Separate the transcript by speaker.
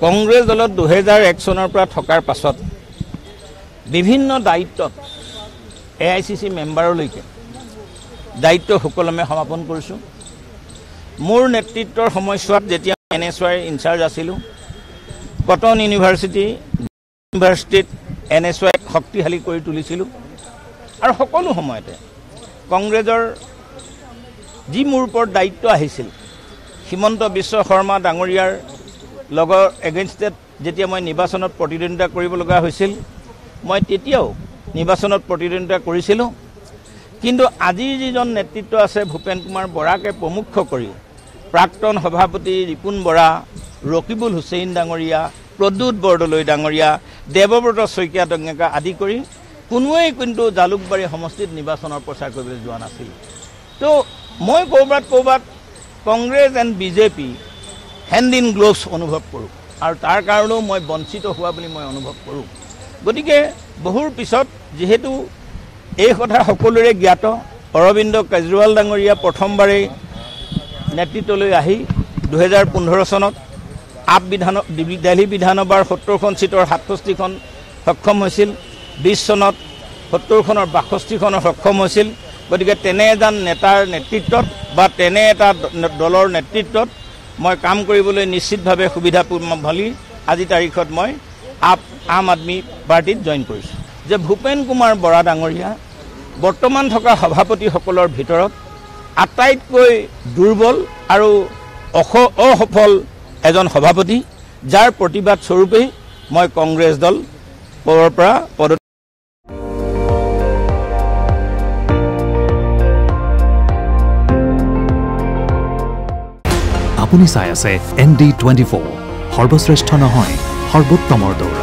Speaker 1: কংগ্ৰেছ দলত 2001 চনৰ পৰা থকাৰ পাছত বিভিন্ন দায়িত্বত AICC মেম্বাৰলৈকে দায়িত্ব সুকলমে সমাপন কৰিছোঁ। মোৰ নেতৃত্বৰ সময়ছোৱাত যেতিয়া NSY ইনচাৰ্জ আছিলোঁ, কটন ইউনিভাৰ্চিটিত NSY শক্তিশালী কৰি তুলিছিলোঁ আৰু সকলো সময়তে কংগ্ৰেছৰ যি মোৰ ওপৰত দায়িত্ব আহিছিল, হিমন্ত বিশ্ব শৰ্মা ডাঙৰীয়াৰ লগৰ এগেইনষ্টেড যেতিয়া মই নিৰ্বাচনত প্ৰতিদ্বন্দ্বিতা কৰিব লগা হৈছিল, মই তেতিয়াও নিৰ্বাচনত প্ৰতিদ্বন্দ্বিতা কৰিছিলোঁ। কিন্তু আজিৰ যিজন নেতৃত্ব আছে ভূপেন কুমাৰ বৰাকে প্ৰমুখ কৰি প্ৰাক্তন সভাপতি ৰিপুণ বৰা, ৰকিবুল হুছেইন ডাঙৰীয়া, প্ৰদ্যুৎ বৰদলৈ ডাঙৰীয়া, দেৱব্ৰত শইকীয়া ডেঙেকা আদি কৰি কোনোৱেই কিন্তু জালুকবাৰী সমষ্টিত নিৰ্বাচনৰ প্ৰচাৰ কৰিবলৈ যোৱা নাছিল। তো মই ক'ৰবাত Congress and BJP hand in gloves অনুভৱ কৰোঁ আৰু তাৰ কাৰণেও মই বঞ্চিত হোৱা বুলি মই অনুভৱ কৰোঁ। গতিকে বহুৰ পিছত যিহেতু এই কথা সকলোৰে জ্ঞাত, অৰবিন্দ কেজৰিৱাল ডাঙৰীয়া প্ৰথমবাৰেই নেতৃত্বলৈ আহি 2015 চনত দিল্লী বিধানসভাৰ 70খন চিটৰ 67খন সক্ষম হৈছিল, 20 চনত 70খনৰ 62খনৰ সক্ষম হৈছিল। গতিকে তেনে এজন নেতাৰ নেতৃত্বত বা তেনে এটা দলৰ নেতৃত্বত মই কাম কৰিবলৈ নিশ্চিতভাৱে সুবিধাপূৰ্ণ বুলি আজি তাৰিখত মই আম আদমি পাৰ্টিত জইন কৰিছোঁ। যে ভূপেন কুমাৰ বৰা ডাঙৰীয়া বৰ্তমান থকা সভাপতিসকলৰ ভিতৰত আটাইতকৈ দুৰ্বল আৰু অসফল এজন সভাপতি, যাৰ প্ৰতিবাদ স্বৰূপেই মই কংগ্ৰেছ দলৰ পৰা
Speaker 2: আপুনি চাই আছে ND24, সৰ্বশ্ৰেষ্ঠ নহয় সৰ্বোত্তমৰ দৌৰ।